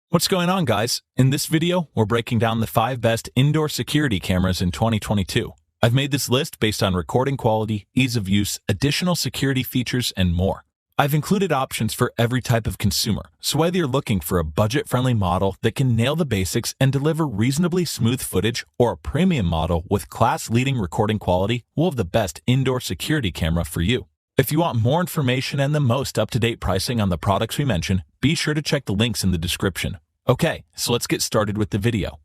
What's going on, guys? In this video, we're breaking down the 5 best indoor security cameras in 2022. I've made this list based on recording quality, ease of use, additional security features, and more. I've included options for every type of consumer, so whether you're looking for a budget-friendly model that can nail the basics and deliver reasonably smooth footage, or a premium model with class-leading recording quality, we'll have the best indoor security camera for you. If you want more information and the most up-to-date pricing on the products we mention, be sure to check the links in the description. Okay, so let's get started with the video.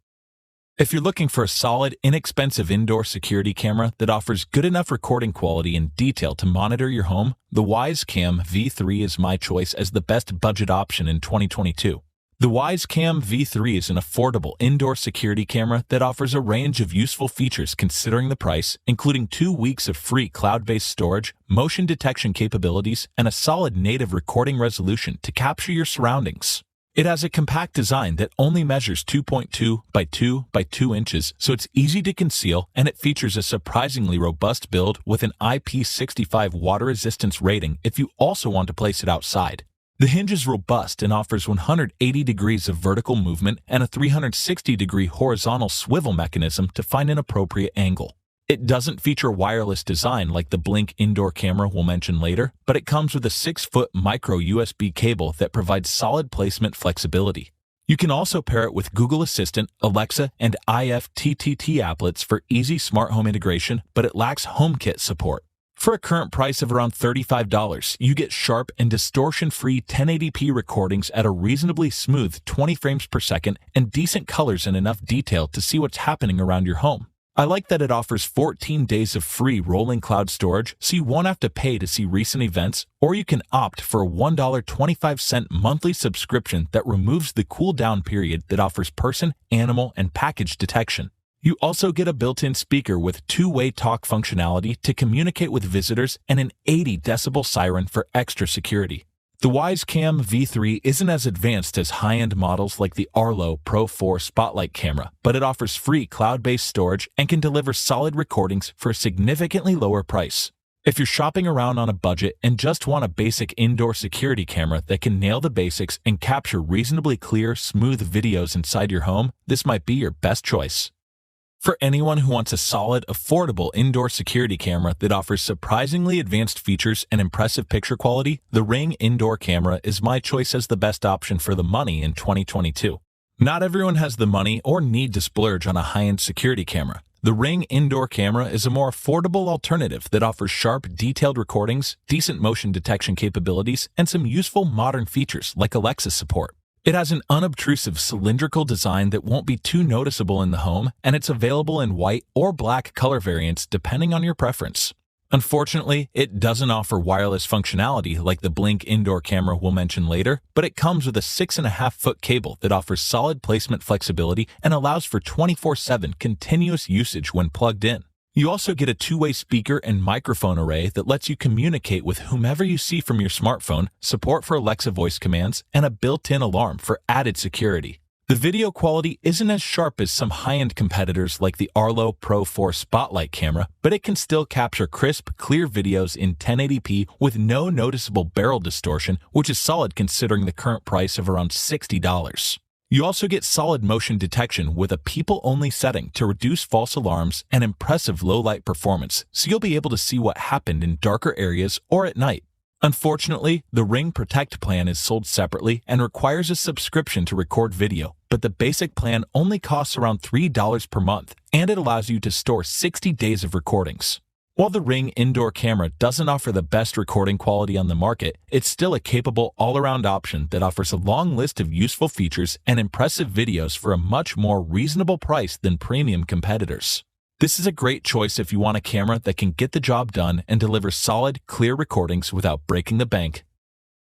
If you're looking for a solid, inexpensive indoor security camera that offers good enough recording quality and detail to monitor your home, the Wyze Cam V3 is my choice as the best budget option in 2022. The Wyze Cam V3 is an affordable indoor security camera that offers a range of useful features considering the price, including 2 weeks of free cloud-based storage, motion detection capabilities, and a solid native recording resolution to capture your surroundings. It has a compact design that only measures 2.2 by 2 by 2 inches, so it's easy to conceal, and it features a surprisingly robust build with an IP65 water resistance rating if you also want to place it outside. The hinge is robust and offers 180 degrees of vertical movement and a 360-degree horizontal swivel mechanism to find an appropriate angle. It doesn't feature a wireless design like the Blink indoor camera we'll mention later, but it comes with a 6-foot micro USB cable that provides solid placement flexibility. You can also pair it with Google Assistant, Alexa, and IFTTT applets for easy smart home integration, but it lacks HomeKit support. For a current price of around $35, you get sharp and distortion-free 1080p recordings at a reasonably smooth 20 frames per second and decent colors and enough detail to see what's happening around your home. I like that it offers 14 days of free rolling cloud storage, so you won't have to pay to see recent events, or you can opt for a $1.25 monthly subscription that removes the cool-down period that offers person, animal, and package detection. You also get a built-in speaker with two-way talk functionality to communicate with visitors and an 80-decibel siren for extra security. The Wyze Cam V3 isn't as advanced as high-end models like the Arlo Pro 4 Spotlight camera, but it offers free cloud-based storage and can deliver solid recordings for a significantly lower price. If you're shopping around on a budget and just want a basic indoor security camera that can nail the basics and capture reasonably clear, smooth videos inside your home, this might be your best choice. For anyone who wants a solid, affordable indoor security camera that offers surprisingly advanced features and impressive picture quality, the Ring indoor camera is my choice as the best option for the money in 2022. Not everyone has the money or need to splurge on a high-end security camera. The Ring indoor camera is a more affordable alternative that offers sharp, detailed recordings, decent motion detection capabilities, and some useful modern features like Alexa support. It has an unobtrusive cylindrical design that won't be too noticeable in the home, and it's available in white or black color variants depending on your preference. Unfortunately, it doesn't offer wireless functionality like the Blink indoor camera we'll mention later, but it comes with a 6.5-foot cable that offers solid placement flexibility and allows for 24/7 continuous usage when plugged in. You also get a two-way speaker and microphone array that lets you communicate with whomever you see from your smartphone, support for Alexa voice commands, and a built-in alarm for added security. The video quality isn't as sharp as some high-end competitors like the Arlo Pro 4 Spotlight camera, but it can still capture crisp, clear videos in 1080p with no noticeable barrel distortion, which is solid considering the current price of around $60. You also get solid motion detection with a people-only setting to reduce false alarms and impressive low-light performance, so you'll be able to see what happened in darker areas or at night. Unfortunately, the Ring Protect plan is sold separately and requires a subscription to record video, but the basic plan only costs around $3 per month, and it allows you to store 60 days of recordings. While the Ring indoor camera doesn't offer the best recording quality on the market, it's still a capable all-around option that offers a long list of useful features and impressive videos for a much more reasonable price than premium competitors. This is a great choice if you want a camera that can get the job done and deliver solid, clear recordings without breaking the bank.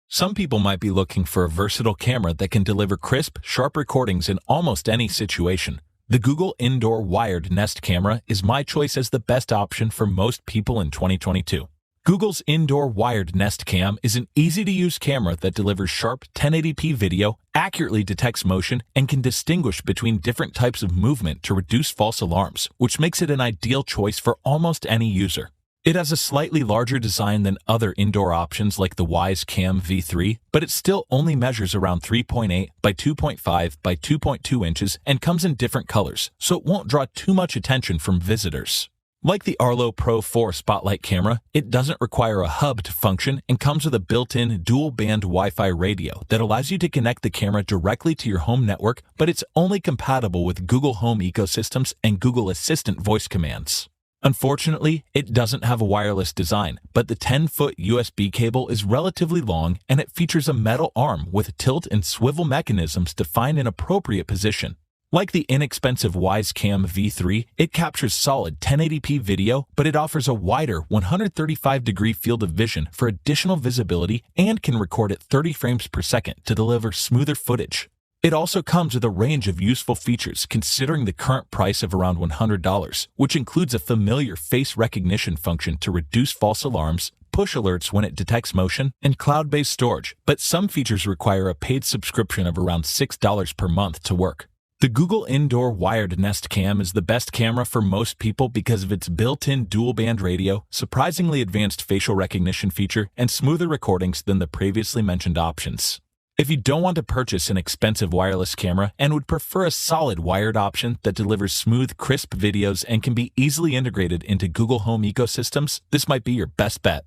Some people might be looking for a versatile camera that can deliver crisp, sharp recordings in almost any situation. The Google Indoor Wired Nest camera is my choice as the best option for most people in 2022. Google's Indoor Wired Nest Cam is an easy-to-use camera that delivers sharp 1080p video, accurately detects motion, and can distinguish between different types of movement to reduce false alarms, which makes it an ideal choice for almost any user. It has a slightly larger design than other indoor options like the Wyze Cam V3, but it still only measures around 3.8 by 2.5 by 2.2 inches and comes in different colors, so it won't draw too much attention from visitors. Like the Arlo Pro 4 spotlight camera, it doesn't require a hub to function and comes with a built-in dual-band Wi-Fi radio that allows you to connect the camera directly to your home network, but it's only compatible with Google Home ecosystems and Google Assistant voice commands. Unfortunately, it doesn't have a wireless design, but the 10-foot USB cable is relatively long and it features a metal arm with tilt and swivel mechanisms to find an appropriate position. Like the inexpensive Wyze Cam V3, it captures solid 1080p video, but it offers a wider 135-degree field of vision for additional visibility and can record at 30 frames per second to deliver smoother footage. It also comes with a range of useful features considering the current price of around $100, which includes a familiar face recognition function to reduce false alarms, push alerts when it detects motion, and cloud-based storage, but some features require a paid subscription of around $6 per month to work. The Google Indoor Wired Nest Cam is the best camera for most people because of its built-in dual-band radio, surprisingly advanced facial recognition feature, and smoother recordings than the previously mentioned options. If you don't want to purchase an expensive wireless camera and would prefer a solid wired option that delivers smooth, crisp videos and can be easily integrated into Google Home ecosystems, this might be your best bet.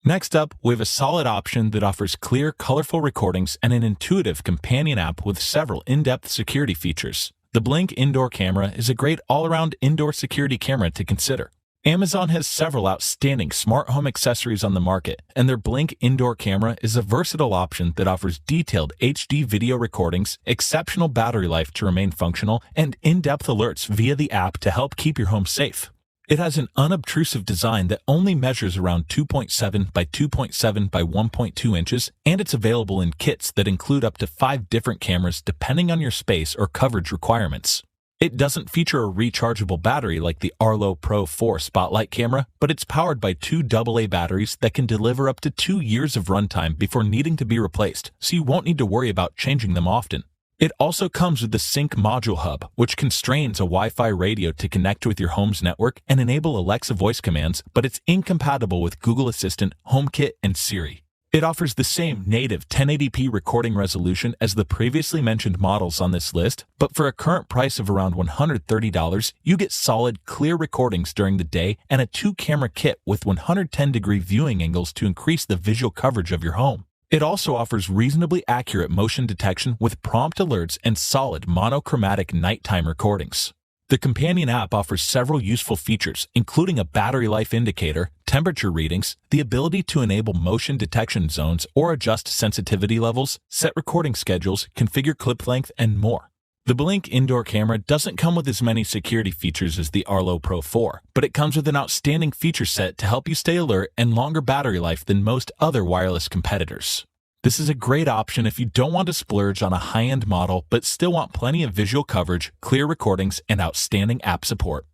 Next up, we have a solid option that offers clear, colorful recordings and an intuitive companion app with several in-depth security features. The Blink Indoor Camera is a great all-around indoor security camera to consider. Amazon has several outstanding smart home accessories on the market, and their Blink Indoor Camera is a versatile option that offers detailed HD video recordings, exceptional battery life to remain functional, and in-depth alerts via the app to help keep your home safe. It has an unobtrusive design that only measures around 2.7 by 2.7 by 1.2 inches, and it's available in kits that include up to 5 different cameras depending on your space or coverage requirements. It doesn't feature a rechargeable battery like the Arlo Pro 4 spotlight camera, but it's powered by 2 AA batteries that can deliver up to 2 years of runtime before needing to be replaced, so you won't need to worry about changing them often. It also comes with the Sync Module Hub, which constrains a Wi-Fi radio to connect with your home's network and enable Alexa voice commands, but it's incompatible with Google Assistant, HomeKit, and Siri. It offers the same native 1080p recording resolution as the previously mentioned models on this list, but for a current price of around $130, you get solid, clear recordings during the day and a 2-camera kit with 110-degree viewing angles to increase the visual coverage of your home. It also offers reasonably accurate motion detection with prompt alerts and solid monochromatic nighttime recordings. The companion app offers several useful features, including a battery life indicator, temperature readings, the ability to enable motion detection zones or adjust sensitivity levels, set recording schedules, configure clip length, and more. The Blink Indoor Camera doesn't come with as many security features as the Arlo Pro 4, but it comes with an outstanding feature set to help you stay alert and longer battery life than most other wireless competitors. This is a great option if you don't want to splurge on a high-end model but still want plenty of visual coverage, clear recordings, and outstanding app support.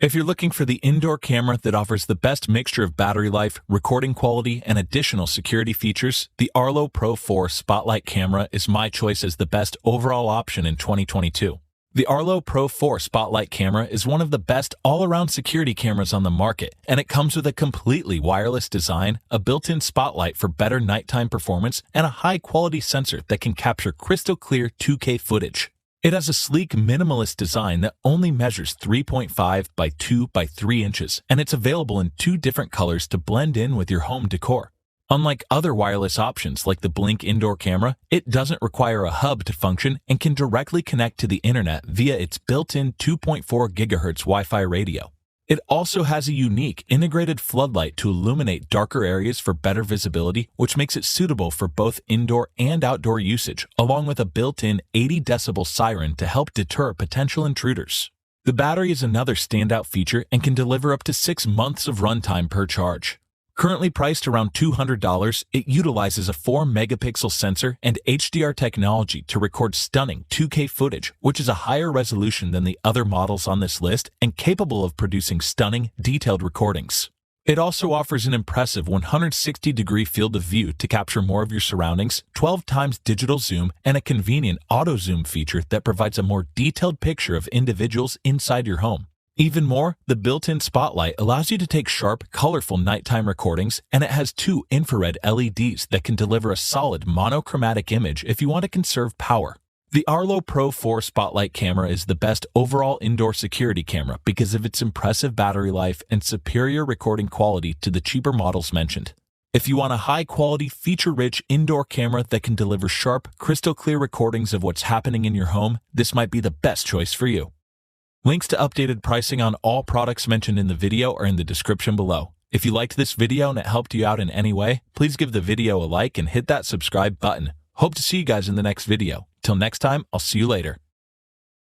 If you're looking for the indoor camera that offers the best mixture of battery life, recording quality, and additional security features, the Arlo Pro 4 Spotlight camera is my choice as the best overall option in 2022. The Arlo Pro 4 Spotlight camera is one of the best all-around security cameras on the market, and it comes with a completely wireless design, a built-in spotlight for better nighttime performance, and a high-quality sensor that can capture crystal-clear 2K footage. It has a sleek, minimalist design that only measures 3.5 by 2 by 3 inches, and it's available in 2 different colors to blend in with your home decor. Unlike other wireless options like the Blink Indoor Camera, it doesn't require a hub to function and can directly connect to the internet via its built-in 2.4 GHz Wi-Fi radio. It also has a unique integrated floodlight to illuminate darker areas for better visibility, which makes it suitable for both indoor and outdoor usage, along with a built-in 80 decibel siren to help deter potential intruders. The battery is another standout feature and can deliver up to 6 months of runtime per charge. Currently priced around $200, it utilizes a 4-megapixel sensor and HDR technology to record stunning 2K footage, which is a higher resolution than the other models on this list and capable of producing stunning, detailed recordings. It also offers an impressive 160-degree field of view to capture more of your surroundings, 12 times digital zoom, and a convenient auto zoom feature that provides a more detailed picture of individuals inside your home. Even more, the built-in spotlight allows you to take sharp, colorful nighttime recordings, and it has 2 infrared LEDs that can deliver a solid monochromatic image if you want to conserve power. The Arlo Pro 4 Spotlight camera is the best overall indoor security camera because of its impressive battery life and superior recording quality to the cheaper models mentioned. If you want a high-quality, feature-rich indoor camera that can deliver sharp, crystal-clear recordings of what's happening in your home, this might be the best choice for you. Links to updated pricing on all products mentioned in the video are in the description below. If you liked this video and it helped you out in any way, please give the video a like and hit that subscribe button. Hope to see you guys in the next video. Till next time, I'll see you later.